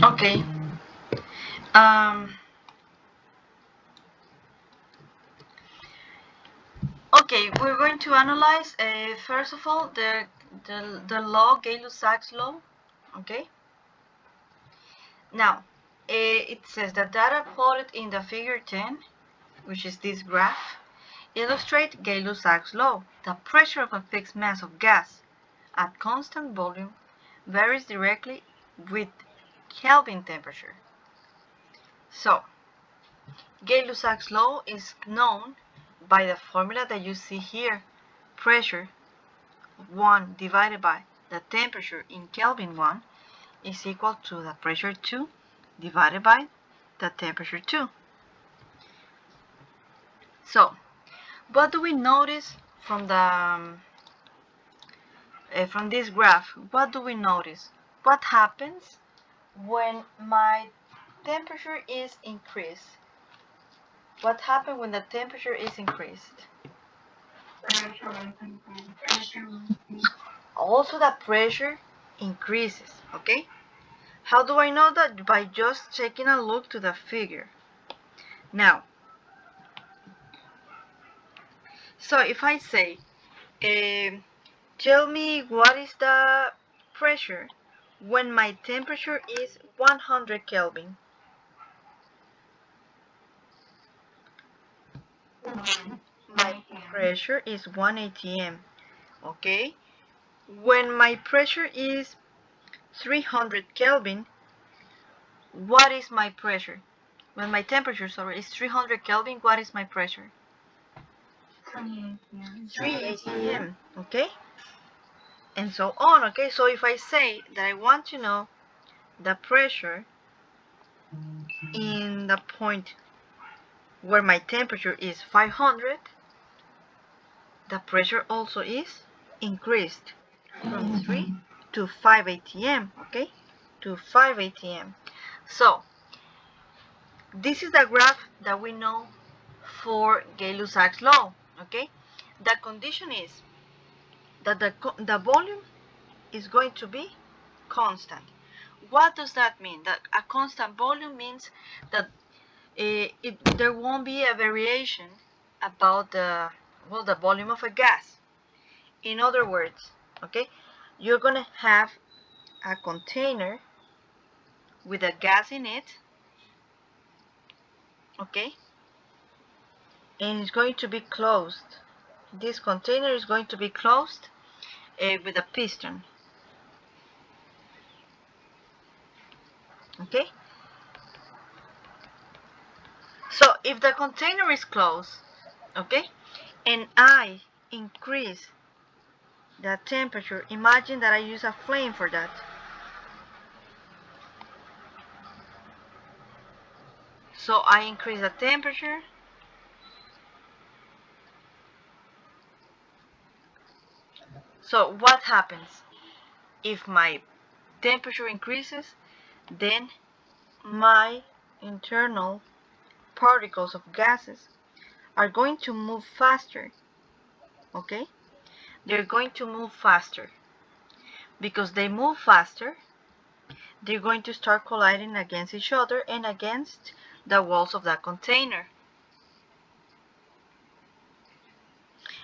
Okay. Um, okay, we're going to analyze first of all the law, Gay-Lussac's law. Okay. Now, it says the data plotted in the figure 10, which is this graph, illustrate Gay-Lussac's law. The pressure of a fixed mass of gas at constant volume varies directly with Kelvin temperature. So, Gay-Lussac's law is known by the formula that you see here. Pressure 1 divided by the temperature in Kelvin 1 is equal to the pressure 2 divided by the temperature 2. So, what do we notice from this graph? What do we notice? What happens when my temperature is increased? What happens when the temperature is increased? Also, the pressure increases, okay? How do I know that? By just taking a look to the figure. Now, so if I say, tell me what is the pressure when my temperature is 100 Kelvin. My pressure is 1 atm, okay? When my pressure is 300 Kelvin, what is my pressure? When my temperature, sorry, is 300 Kelvin, what is my pressure? 3 atm, okay? And so on, okay? So if I say that I want to know the pressure in the point where my temperature is 500, the pressure also is increased from 3 to 5 atm, okay? To 5 atm. So, this is the graph that we know for Gay-Lussac's law, okay? The condition is that the volume is going to be constant. What does that mean? That a constant volume means that there won't be a variation about the volume of a gas. In other words, okay, you're gonna have a container with a gas in it, okay, and it's going to be closed. This container is going to be closed with a piston, okay. So if the container is closed, okay, and I increase the temperature, imagine that I use a flame for that. So I increase the temperature. So what happens? If my temperature increases, then my internal particles of gases are going to move faster, okay? They're going to move faster. Because they move faster, they're going to start colliding against each other and against the walls of that container.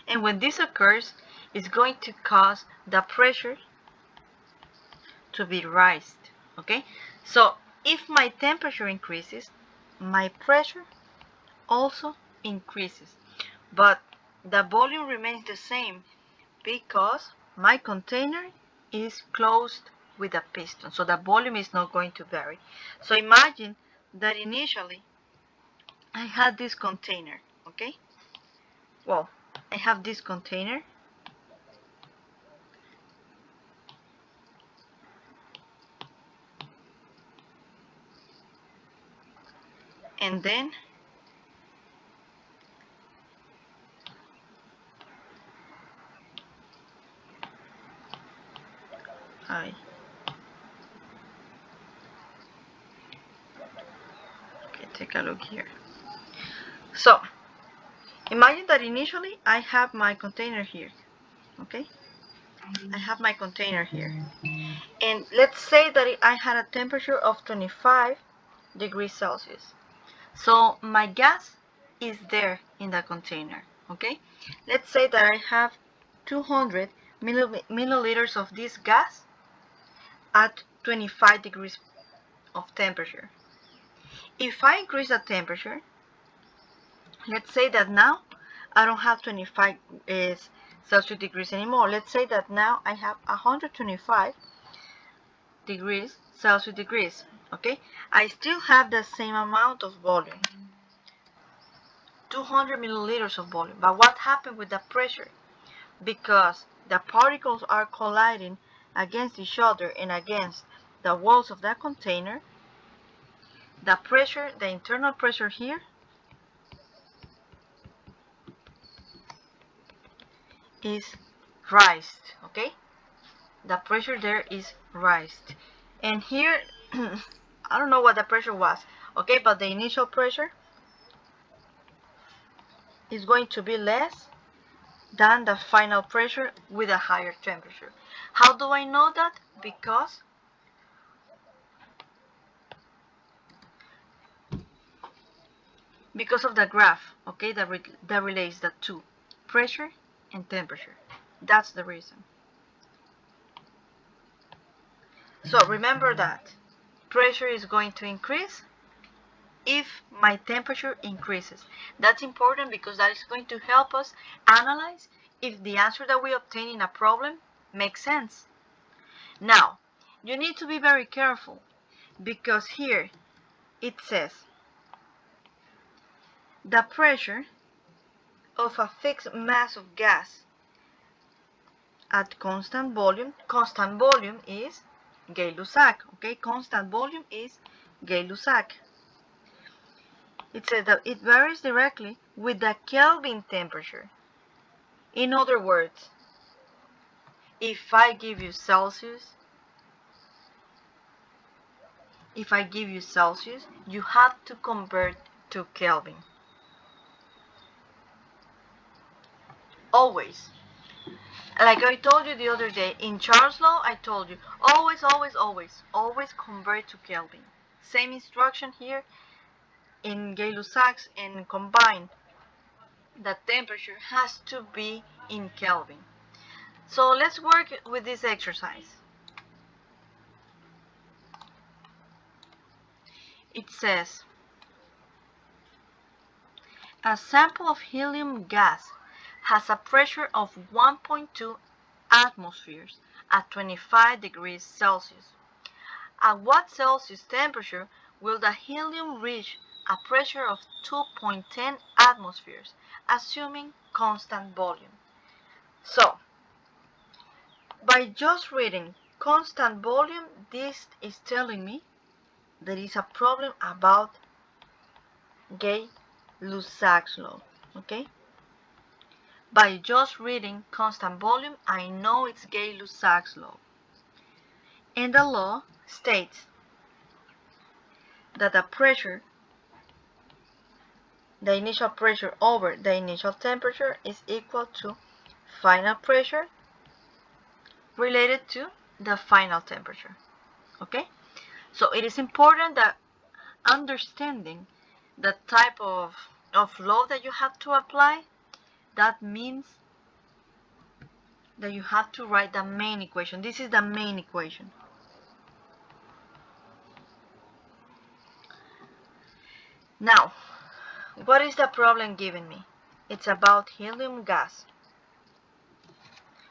And when this occurs, it's going to cause the pressure to be raised, okay? So if my temperature increases, my pressure also increases, but the volume remains the same because my container is closed with a piston, so the volume is not going to vary. So imagine that initially I had this container, okay? Well, I have this container, and then I take a look here. So imagine that initially I have my container here, okay? I have my container here. And let's say that I had a temperature of 25 degrees Celsius. So my gas is there in the container, okay? Let's say that I have 200 milliliters of this gas at 25 degrees of temperature. If I increase the temperature, let's say that now I don't have 25 Celsius degrees anymore. Let's say that now I have 125 degrees Celsius degrees, okay? I still have the same amount of volume, 200 milliliters of volume. But what happened with the pressure? Because the particles are colliding against each other and against the walls of the container, the pressure, the internal pressure here is raised, okay? The pressure there is raised. And here, I don't know what the pressure was, okay? But the initial pressure is going to be less than the final pressure with a higher temperature. How do I know that? Because of the graph, okay, that relates the two, pressure and temperature. That's the reason. So remember that pressure is going to increase if my temperature increases. That's important because that is going to help us analyze if the answer that we obtain in a problem makes sense. Now, you need to be very careful because here it says the pressure of a fixed mass of gas at constant volume is Gay-Lussac, okay? Constant volume is Gay-Lussac. It says that it varies directly with the Kelvin temperature. In other words, if I give you Celsius, you have to convert to Kelvin. Always. Like I told you the other day, in Charles' law, I told you, always convert to Kelvin. Same instruction here in Gay-Lussac's, and combine. The temperature has to be in Kelvin. So let's work with this exercise. It says, a sample of helium gas has a pressure of 1.2 atmospheres at 25 degrees Celsius. At what Celsius temperature will the helium reach a pressure of 2.10 atmospheres, assuming constant volume? So, by just reading constant volume, this is telling me there is a problem about Gay-Lussac's law, okay? By just reading constant volume, I know it's Gay-Lussac's law. And the law states that the pressure, the initial pressure over the initial temperature, is equal to final pressure related to the final temperature, okay? So it is important that understanding the type of law that you have to apply, that means that you have to write the main equation. This is the main equation. Now, what is the problem given me? It's about helium gas.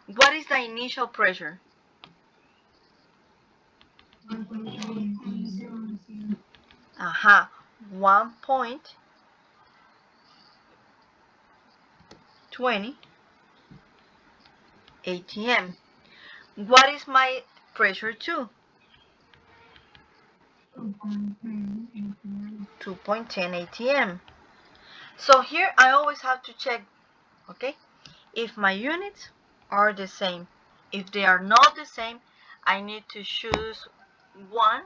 What is the initial pressure? 1.20 atm. What is my pressure 2? 2.10 atm. So here I always have to check, okay, if my units are the same. If they are not the same, I need to choose one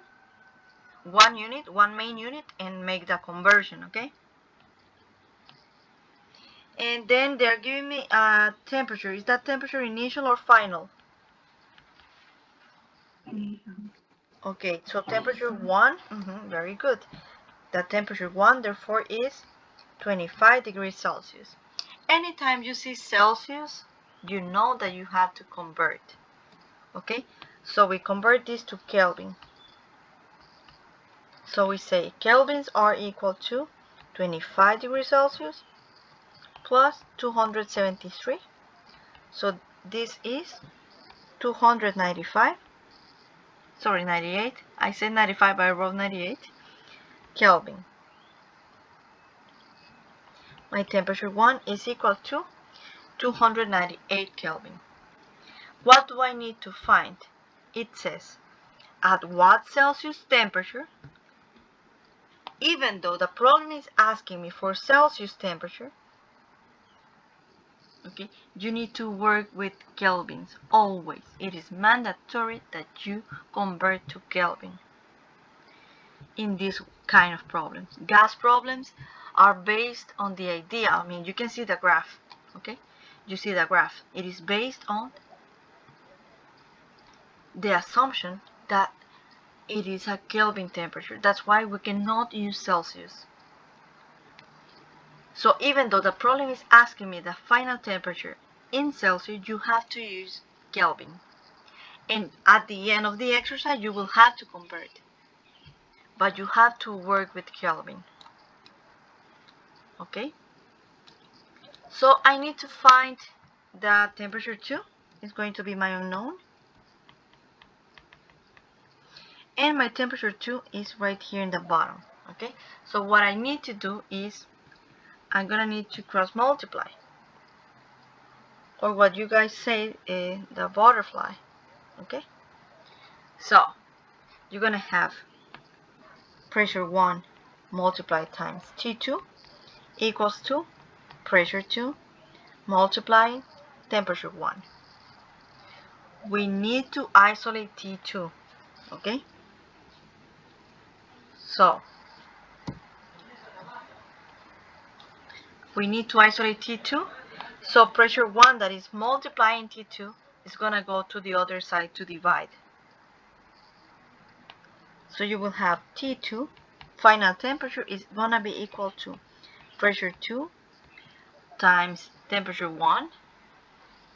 main unit, and make the conversion, okay? And then they're giving me a temperature. Is that temperature initial or final? Okay, so temperature 1, very good. The temperature 1 therefore is 25 degrees Celsius. Anytime you see Celsius, you know that you have to convert. Okay, so we convert this to Kelvin. So we say Kelvins are equal to 25 degrees Celsius plus 273. So this is 295. Sorry, 98. I said 95, but I wrote 98 Kelvin. My temperature 1 is equal to 298 Kelvin. What do I need to find? It says, at what Celsius temperature, even though the problem is asking me for Celsius temperature, okay, you need to work with Kelvins, always. It is mandatory that you convert to Kelvin in this kind of problems. Gas problems are based on the idea, I mean, you can see the graph, okay? You see the graph. It is based on the assumption that it is a Kelvin temperature. That's why we cannot use Celsius. So even though the problem is asking me the final temperature in Celsius, you have to use Kelvin. And at the end of the exercise, you will have to convert. But you have to work with Kelvin. Okay? So I need to find the temperature 2. It's going to be my unknown. And my temperature 2 is right here in the bottom. Okay? So what I need to do is I'm going to need to cross multiply. Or what you guys say, the butterfly. Okay? So you're going to have pressure 1 multiplied times T2 equals to pressure 2 multiplying temperature 1. We need to isolate T2, okay? So we need to isolate T2. So pressure 1 that is multiplying T2 is going to go to the other side to divide. So you will have T2 final temperature is going to be equal to pressure 2 times temperature 1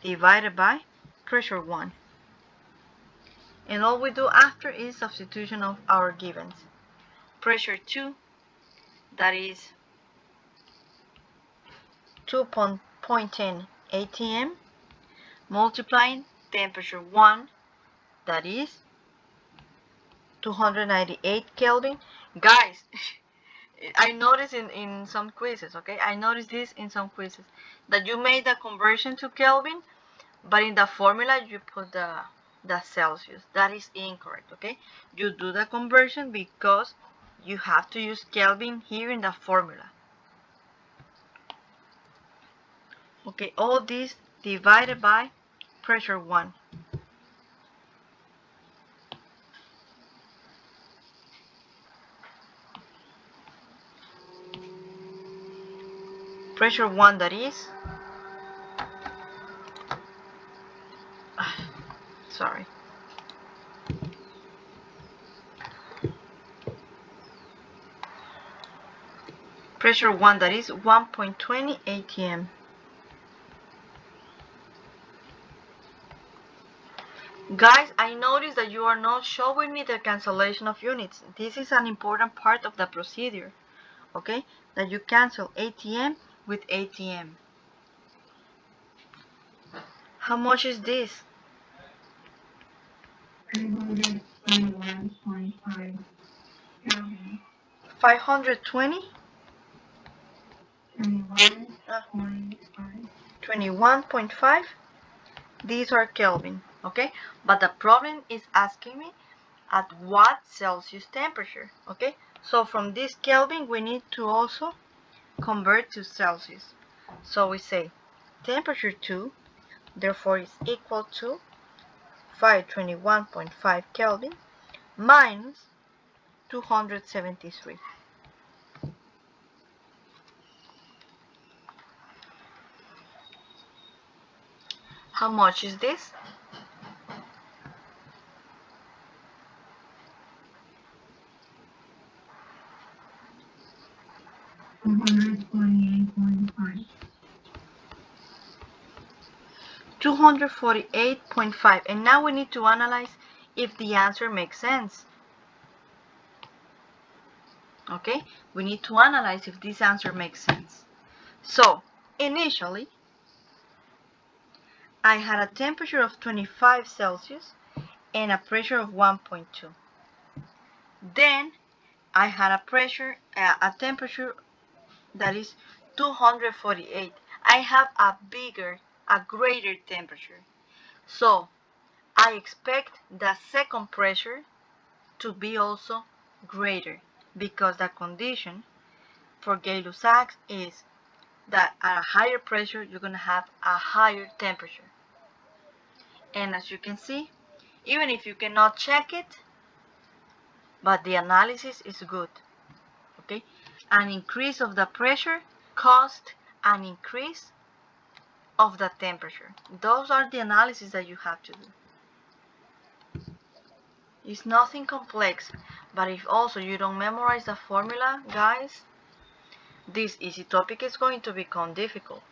divided by pressure 1. And all we do after is substitution of our givens. Pressure 2, that is 2.10 atm, multiplying temperature 1, that is 298 Kelvin. Guys, I noticed in some quizzes, okay? I noticed this in some quizzes, that you made the conversion to Kelvin, but in the formula you put the Celsius. That is incorrect, okay? You do the conversion because you have to use Kelvin here in the formula. Okay, all this divided by pressure 1. Pressure 1 that is, sorry. Pressure 1 that is 1.20 atm. Guys, I noticed that you are not showing me the cancellation of units. This is an important part of the procedure, okay? That you cancel ATM with ATM. How much is this? 520? 21.5? These are Kelvin, okay? But the problem is asking me at what Celsius temperature, okay? So from this Kelvin, we need to also convert to Celsius. So we say temperature 2, therefore is equal to 521.5 Kelvin minus 273. How much is this? 248.5. 248.5. And now we need to analyze if the answer makes sense. Okay, we need to analyze if this answer makes sense. So, initially, I had a temperature of 25 Celsius and a pressure of 1.2. Then I had a temperature that is 248. I have a greater temperature. So I expect the second pressure to be also greater, because the condition for Gay-Lussac is that at a higher pressure you're going to have a higher temperature. And as you can see, even if you cannot check it, but the analysis is good. Okay, an increase of the pressure caused an increase of the temperature. Those are the analysis that you have to do. It's nothing complex, but if also you don't memorize the formula, guys, this easy topic is going to become difficult.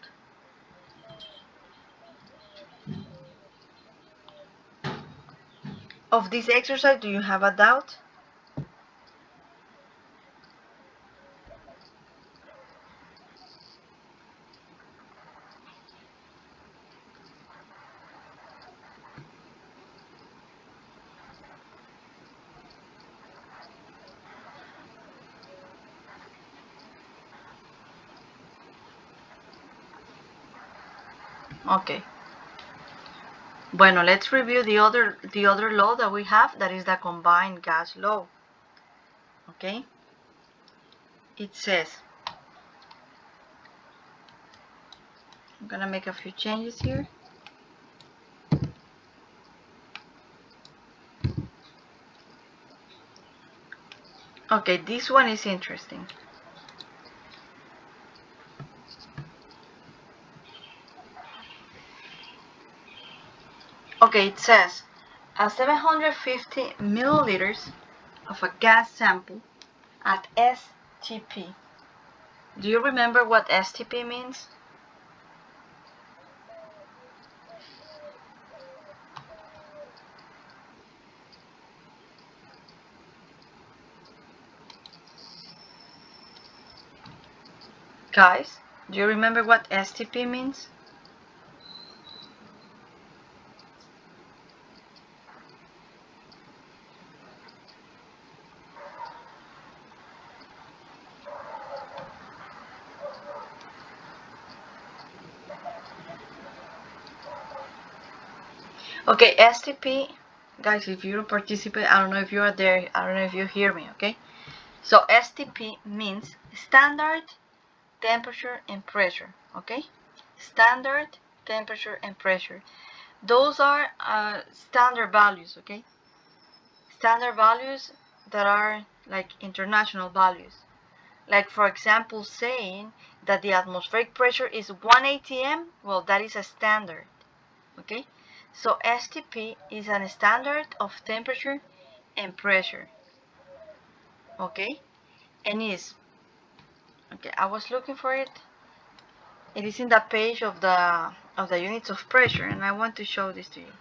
Of this exercise, do you have a doubt? Okay. Bueno, let's review the other law that we have, that is the combined gas law. Okay? It says, I'm gonna make a few changes here. Okay, this one is interesting. Okay, it says a 750 milliliters of a gas sample at STP. Do you remember what STP means? Guys, do you remember what STP means? Okay, STP, guys, if you don't participate, I don't know if you are there, I don't know if you hear me, okay? So STP means standard temperature and pressure, okay? Standard temperature and pressure. Those are standard values, okay? Standard values that are like international values. Like, for example, saying that the atmospheric pressure is 1 atm, well, that is a standard, okay? So STP is a standard of temperature and pressure, okay? And is, okay, I was looking for it. It is in the page of the units of pressure, and I want to show this to you.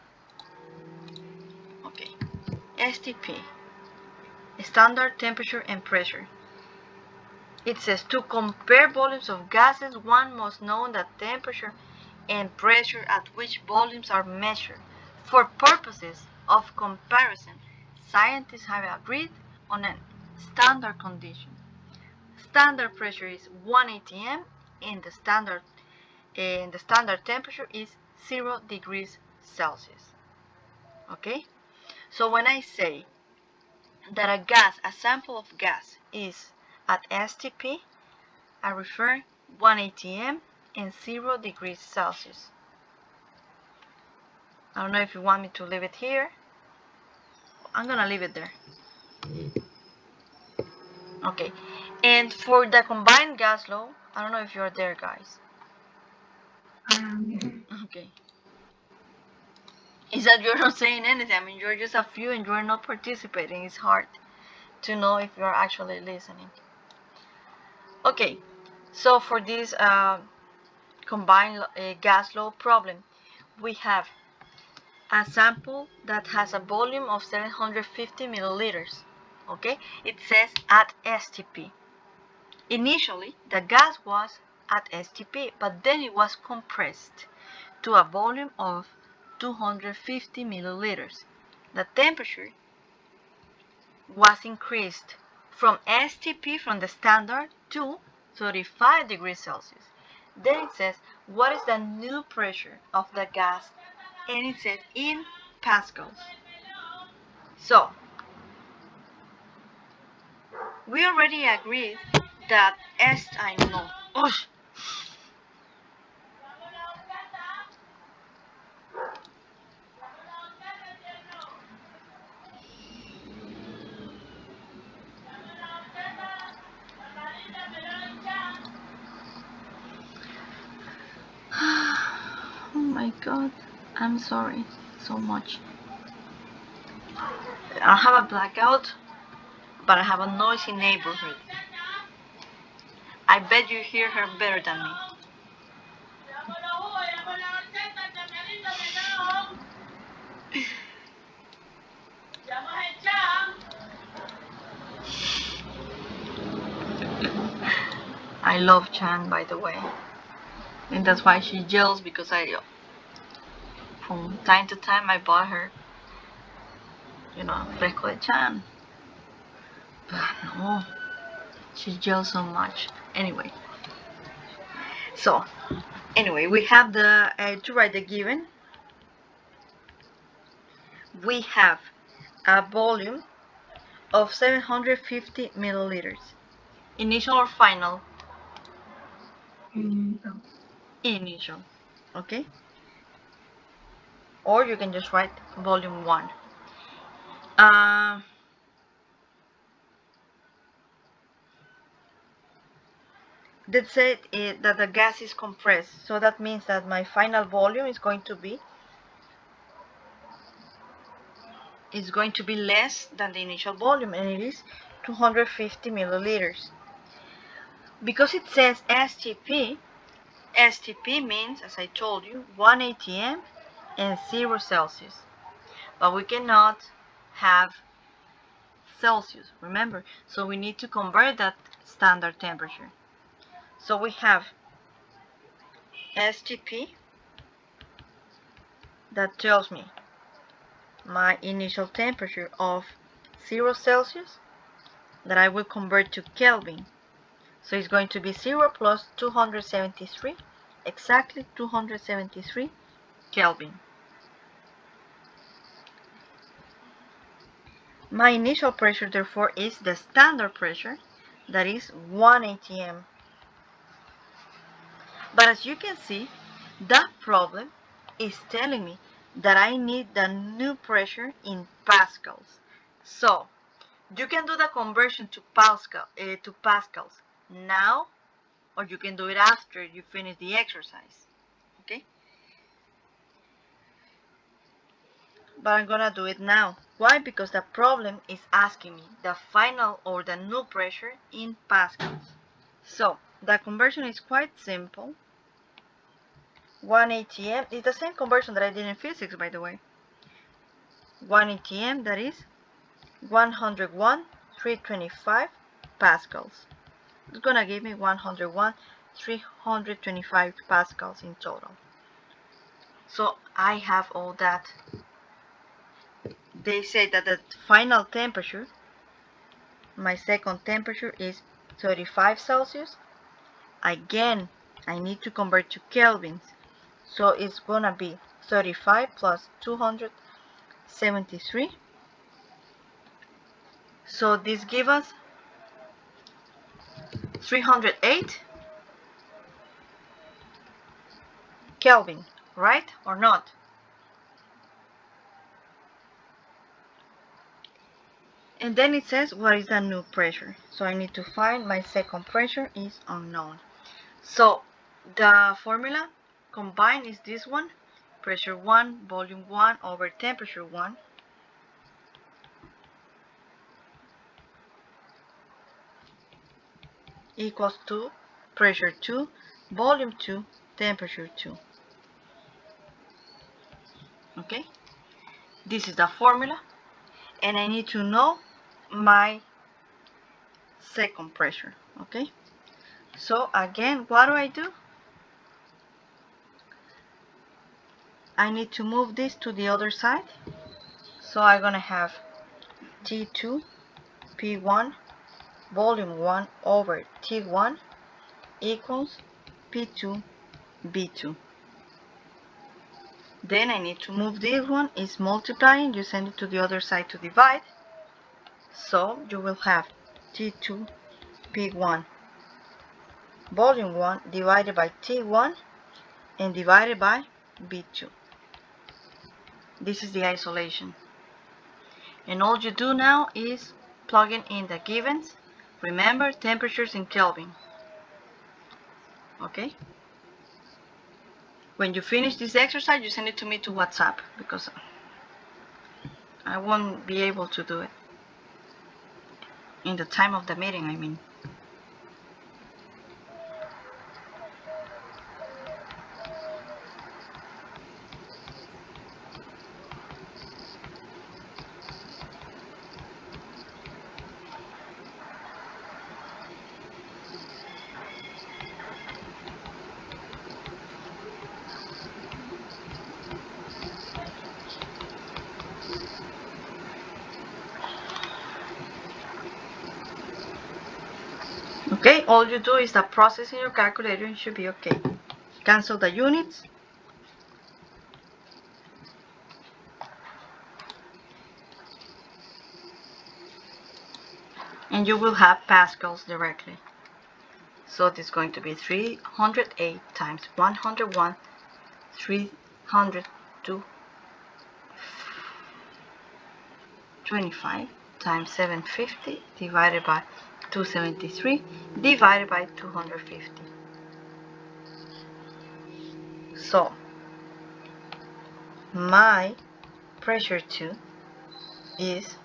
Okay, STP, standard temperature and pressure. It says to compare volumes of gases, one must know the temperature and pressure at which volumes are measured. For purposes of comparison, scientists have agreed on a standard condition. Standard pressure is 1 atm, and the standard temperature is 0 degrees Celsius. Okay? So when I say that a sample of gas is at STP, I refer 1 atm and 0 degrees Celsius. I don't know if you want me to leave it here. I'm gonna leave it there. Okay. And for the combined gas law, I don't know if you're there, guys. Okay. Is that you're not saying anything? I mean, you're just a few and you're not participating. It's hard to know if you're actually listening. Okay. So for this combined gas law problem, we have a sample that has a volume of 750 milliliters. Okay, it says at STP. Initially, the gas was at STP, but then it was compressed to a volume of 250 milliliters. The temperature was increased from STP, from the standard, to 35 degrees Celsius. Then it says, what is the new pressure of the gas? And it says in pascals. So, we already agreed that I know. Oh, oh my god, I'm sorry so much. I have a blackout, but I have a noisy neighborhood. I bet you hear her better than me. I love Chan, by the way. And that's why she yells, because from time to time, I bought her, fresco de Chan. But no, she yells so much. Anyway, we have to write the given. We have a volume of 750 milliliters. Initial or final? Initial. Okay? Or you can just write volume 1. Let's say that the gas is compressed. So that means that my final volume is going to be less than the initial volume, and it is 250 milliliters. Because it says STP, STP means, as I told you, 1 atm and 0 Celsius. But we cannot have Celsius, remember? So we need to convert that standard temperature. So we have STP that tells me my initial temperature of 0 Celsius that I will convert to Kelvin. So it's going to be 0 plus 273, exactly 273 Kelvin. My initial pressure, therefore, is the standard pressure, that is 1 atm. But as you can see, that problem is telling me that I need the new pressure in pascals. So you can do the conversion to pascals now, or you can do it after you finish the exercise. Okay? But I'm gonna do it now. Why? Because the problem is asking me the final or the new pressure in pascals. So the conversion is quite simple. 1 atm is the same conversion that I did in physics, by the way. 1 atm, that is 101,325 pascals. It's gonna give me 101,325 pascals in total. So I have all that. They say that the final temperature, my second temperature, is 35 Celsius. Again, I need to convert to kelvins. So it's gonna be 35 plus 273. So this gives us 308 Kelvin, right or not? And then it says what is the new pressure. So I need to find my second pressure is unknown. So the formula combined is this one, pressure 1, volume 1 over temperature 1. Equals to pressure 2, volume 2, temperature 2. Okay? This is the formula, and I need to know my second pressure. Okay? So again, what do? I need to move this to the other side. So I'm gonna have T2 P1 volume 1 over T1 equals P2 B2. Then I need to move this one, is multiplying, you send it to the other side to divide. So you will have T2 P1 volume 1 divided by T1 and divided by B2. This is the isolation. And all you do now is plugging in the givens. Remember, temperatures in Kelvin. Okay? When you finish this exercise, you send it to me to WhatsApp because I won't be able to do it in the time of the meeting, I mean. Okay, all you do is the process in your calculator and should be okay. Cancel the units. And you will have pascals directly. So this is going to be 308 times 101, 325 times 750 divided by 273 divided by 250. So my pressure 2 is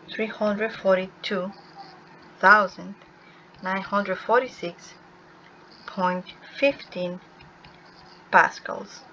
342,946.15 pascals.